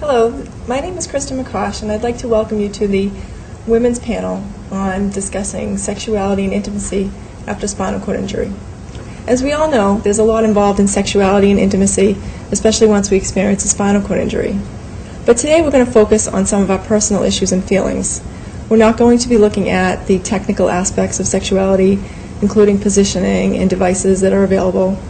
Hello, my name is Krista McCosh, and I'd like to welcome you to the Women's Panel on discussing sexuality and intimacy after spinal cord injury. As we all know, there's a lot involved in sexuality and intimacy, especially once we experience a spinal cord injury. But today we're going to focus on some of our personal issues and feelings. We're not going to be looking at the technical aspects of sexuality, including positioning and devices that are available.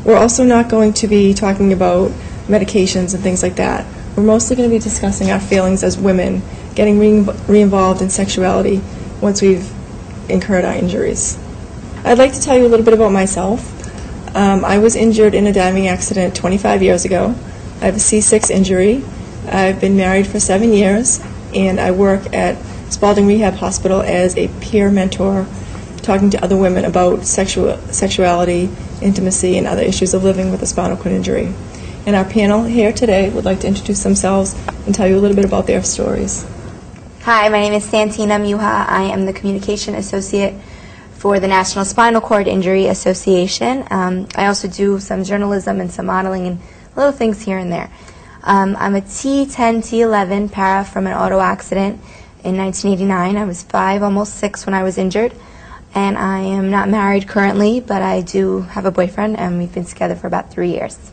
We're also not going to be talking about medications and things like that. We're mostly going to be discussing our feelings as women, getting re-involved in sexuality once we've incurred our injuries. I'd like to tell you a little bit about myself. I was injured in a diving accident 25 years ago. I have a C6 injury. I've been married for 7 years, and I work at Spalding Rehab Hospital as a peer mentor, talking to other women about sexuality, intimacy, and other issues of living with a spinal cord injury. And our panel here today would like to introduce themselves and tell you a little bit about their stories. Hi, my name is Santina Muha. I am the Communication Associate for the National Spinal Cord Injury Association. I also do some journalism and some modeling and little things here and there. I'm a T10, T11 para from an auto accident in 1989. I was 5, almost 6 when I was injured. And I am not married currently, but I do have a boyfriend, and we've been together for about 3 years.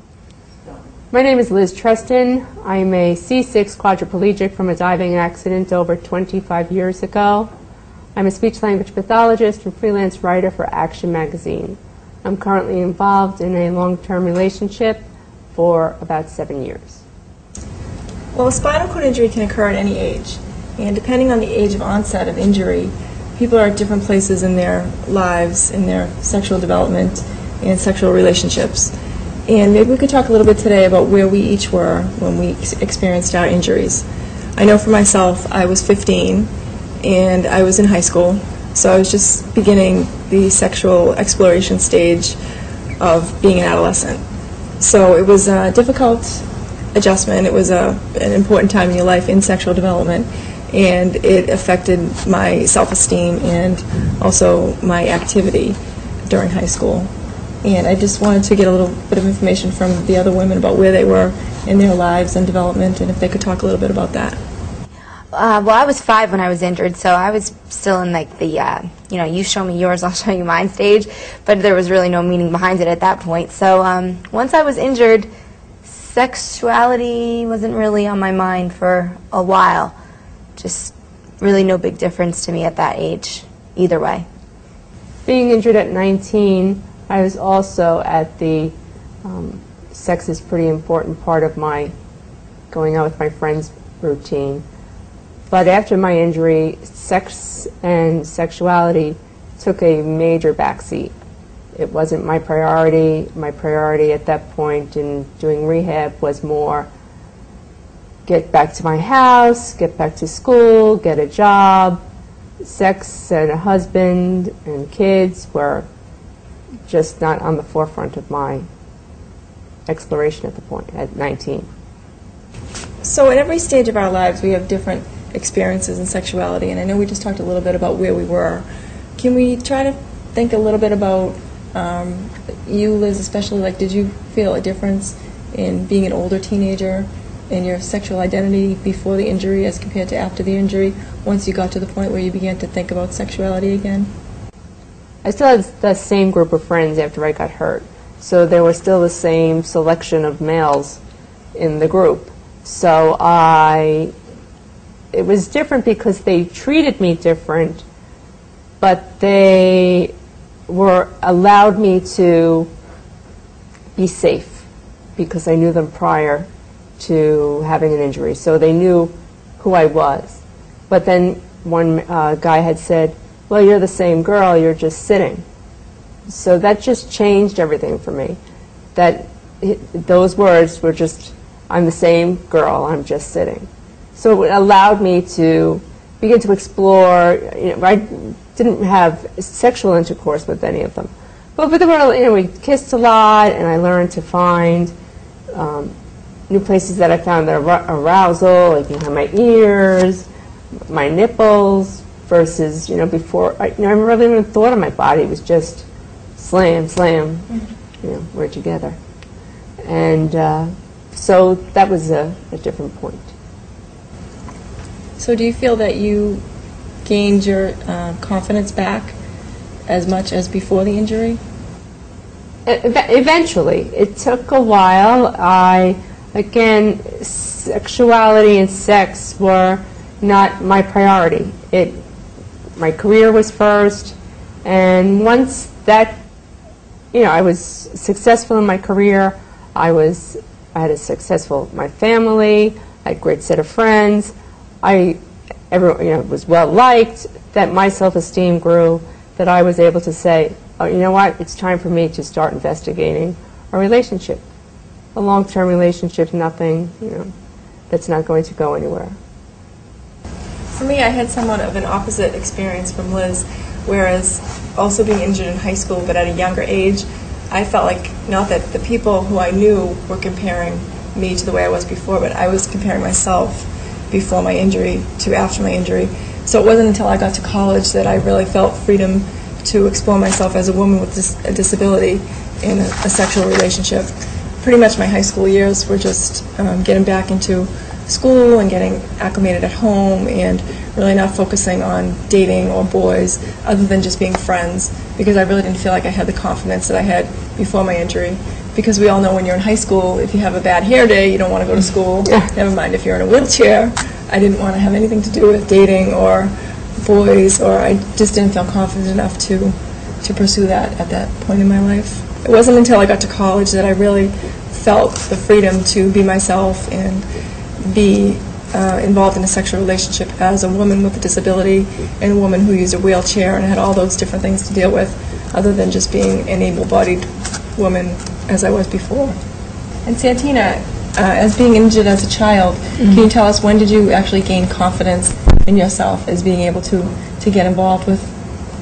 My name is Liz Treston. I'm a C6 quadriplegic from a diving accident over 25 years ago. I'm a speech-language pathologist and freelance writer for Action Magazine. I'm currently involved in a long-term relationship for about 7 years. Well, a spinal cord injury can occur at any age, and depending on the age of onset of injury, people are at different places in their lives, in their sexual development and sexual relationships. And maybe we could talk a little bit today about where we each were when we experienced our injuries. I know for myself, I was 15 and I was in high school, so I was just beginning the sexual exploration stage of being an adolescent. So it was a difficult adjustment. It was an important time in your life in sexual development, and it affected my self-esteem and also my activity during high school. And I just wanted to get a little bit of information from the other women about where they were in their lives and development, and if they could talk a little bit about that. Well, I was 5 when I was injured, so I was still in like the, you show me yours, I'll show you mine stage, but there was really no meaning behind it at that point. So once I was injured, sexuality wasn't really on my mind for a while. Just really no big difference to me at that age, either way. Being injured at 19, I was also at the sex is pretty important part of my going out with my friends routine. But after my injury, sex and sexuality took a major backseat. It wasn't my priority. My priority at that point in doing rehab was more get back to my house, get back to school, get a job. Sex and a husband and kids were just not on the forefront of my exploration at the point, at 19. So at every stage of our lives, we have different experiences in sexuality, and I know we just talked a little bit about where we were. Can we try to think a little bit about you, Liz, especially, like, did you feel a difference in being an older teenager in your sexual identity before the injury as compared to after the injury, once you got to the point where you began to think about sexuality again? I still had the same group of friends after I got hurt, so there was still the same selection of males in the group. So it was different because they treated me different, but they allowed me to be safe because I knew them prior to having an injury, so they knew who I was. But then one guy had said, well, you're the same girl, you're just sitting. So that just changed everything for me. Those words were just, I'm the same girl, I'm just sitting. So it allowed me to begin to explore. I didn't have sexual intercourse with any of them. But there were, we kissed a lot, and I learned to find new places that I found their arousal, like behind my ears, my nipples, versus, before, I never really even thought of my body. It was just slam, slam, we're together. And So that was a different point. So do you feel that you gained your confidence back as much as before the injury? Eventually. It took a while. Again, sexuality and sex were not my priority. My career was first, and once that, I was successful in my career, I had my family, I had a great set of friends, everyone, was well liked, that my self-esteem grew, that I was able to say, oh, you know what, it's time for me to start investigating a relationship. A long-term relationship, nothing, that's not going to go anywhere. For me, I had somewhat of an opposite experience from Liz, whereas also being injured in high school, but at a younger age, I felt like, not that the people who I knew were comparing me to the way I was before, but I was comparing myself before my injury to after my injury. So it wasn't until I got to college that I really felt freedom to explore myself as a woman with a disability in a sexual relationship. Pretty much my high school years were just getting back into school and getting acclimated at home and really not focusing on dating or boys other than just being friends, because I really didn't feel like I had the confidence that I had before my injury. Because we all know when you're in high school, if you have a bad hair day, you don't want to go to school. Never mind if you're in a wheelchair. I didn't want to have anything to do with dating or boys, or I just didn't feel confident enough to pursue that at that point in my life. It wasn't until I got to college that I really felt the freedom to be myself and be involved in a sexual relationship as a woman with a disability and a woman who used a wheelchair and had all those different things to deal with other than just being an able-bodied woman as I was before. And Santina, as being injured as a child, can you tell us when did you actually gain confidence in yourself as being able to get involved with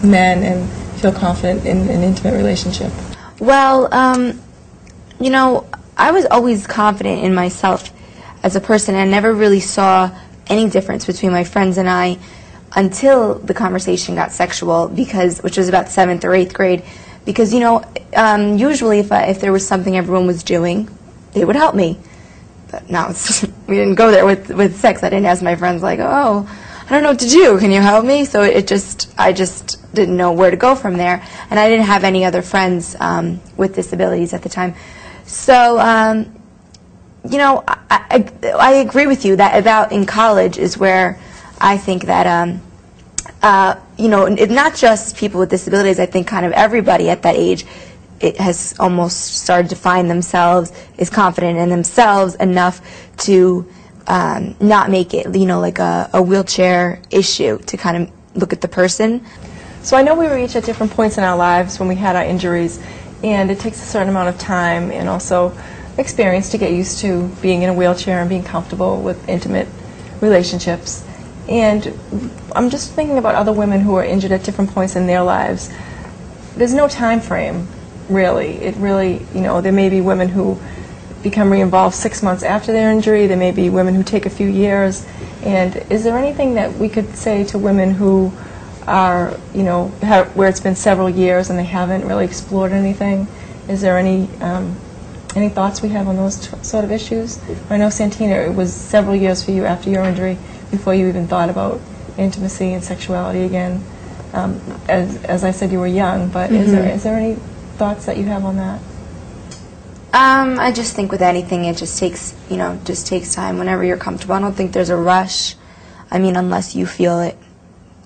men and feel confident in an intimate relationship? Well, I was always confident in myself as a person, and I never really saw any difference between my friends and I until the conversation got sexual, which was about 7th or 8th grade. Because, usually if there was something everyone was doing, they would help me. But no, we didn't go there with sex. I didn't ask my friends, like, oh, I don't know what to do. Can you help me? So I just didn't know where to go from there. And I didn't have any other friends with disabilities at the time. So, I agree with you that about in college is where I think that, not just people with disabilities, I think kind of everybody at that age, it has almost started to find themselves, is confident in themselves enough to not make it, like a wheelchair issue, to kind of look at the person. So I know we were each at different points in our lives when we had our injuries, and it takes a certain amount of time and also experience to get used to being in a wheelchair and being comfortable with intimate relationships. And I'm just thinking about other women who are injured at different points in their lives. There's no time frame, really. It really, there may be women who become re-involved 6 months after their injury. There may be women who take a few years. And is there anything that we could say to women who are, where it's been several years and they haven't really explored anything? Is there any thoughts we have on those sort of issues? I know, Santina, it was several years for you after your injury before you even thought about intimacy and sexuality again. As I said, you were young, but is there any thoughts that you have on that? I just think with anything, it just takes, takes time. Whenever you're comfortable, I don't think there's a rush. I mean, unless you feel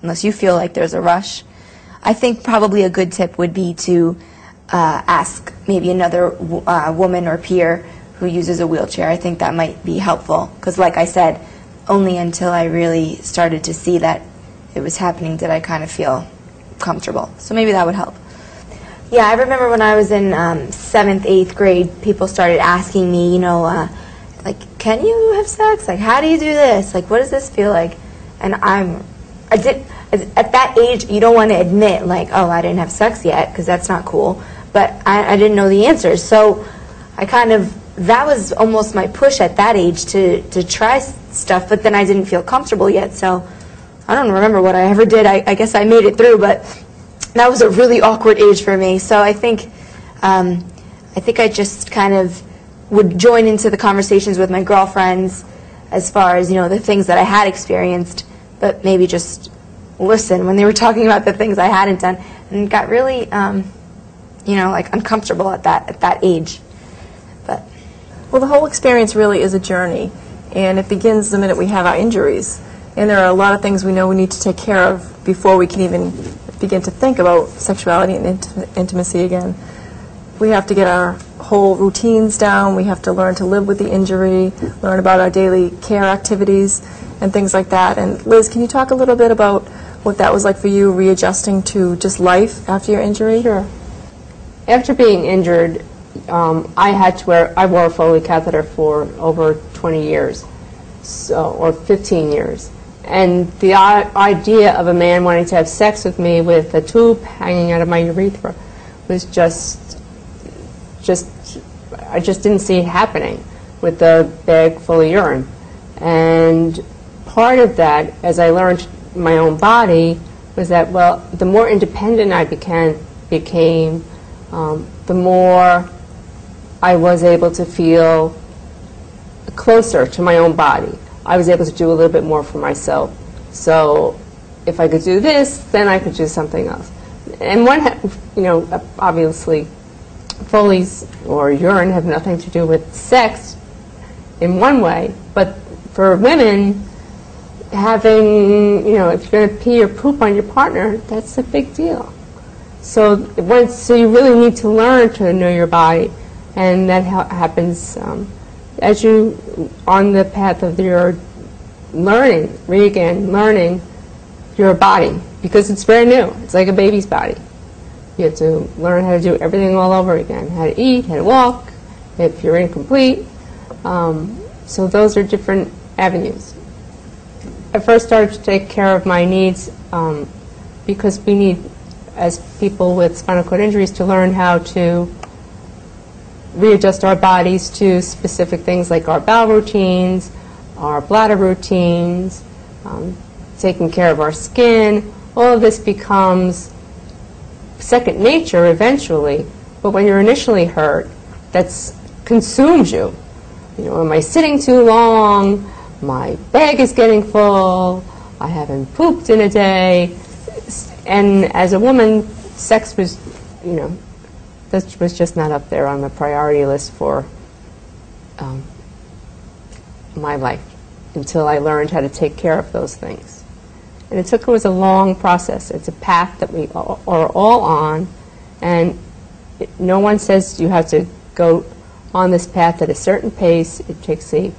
like there's a rush. I think probably a good tip would be to ask maybe another woman or peer who uses a wheelchair. I think that might be helpful, because like I said, only until I really started to see that it was happening did I kind of feel comfortable. So maybe that would help. Yeah, I remember when I was in 7th, 8th grade, people started asking me, like, can you have sex? Like, how do you do this? Like, what does this feel like? And at that age, you don't want to admit, like, oh, I didn't have sex yet, because that's not cool. But I didn't know the answers. So that was almost my push at that age to try stuff, but then I didn't feel comfortable yet. So I don't remember what I ever did. I guess I made it through, but that was a really awkward age for me. So I think I just kind of would join into the conversations with my girlfriends as far as, the things that I had experienced, but maybe just listen when they were talking about the things I hadn't done, and got really, like uncomfortable at that age. But Well, the whole experience really is a journey, and it begins the minute we have our injuries. And there are a lot of things we know we need to take care of before we can even begin to think about sexuality and intimacy again. We have to get our whole routines down. We have to learn to live with the injury, learn about our daily care activities, and things like that. And Liz, can you talk a little bit about what that was like for you, readjusting to just life after your injury? Sure. After being injured, I wore a Foley catheter for over 20 years, or 15 years. And the idea of a man wanting to have sex with me with a tube hanging out of my urethra was I just didn't see it happening with the bag full of urine. And part of that, as I learned my own body, was that, well, the more independent I became, the more I was able to feel closer to my own body. I was able to do a little bit more for myself. So if I could do this, then I could do something else. And obviously, Foley's or urine have nothing to do with sex in one way, but for women, having, if you're going to pee or poop on your partner, that's a big deal. So you really need to learn to know your body, and that happens as you on the path of your learning your body, because it's very new. It's like a baby's body. You have to learn how to do everything all over again, how to eat, how to walk, if you're incomplete. So those are different avenues. I first started to take care of my needs because we need, as people with spinal cord injuries, to learn how to readjust our bodies to specific things like our bowel routines, our bladder routines, taking care of our skin. All of this becomes second nature eventually, but when you're initially hurt, that consumes you. Am I sitting too long? My bag is getting full. I haven't pooped in a day. And as a woman, sex was, that was just not up there on the priority list for my life until I learned how to take care of those things. And it was a long process. It's a path that we are all on, and no one says you have to go on this path at a certain pace. It takes a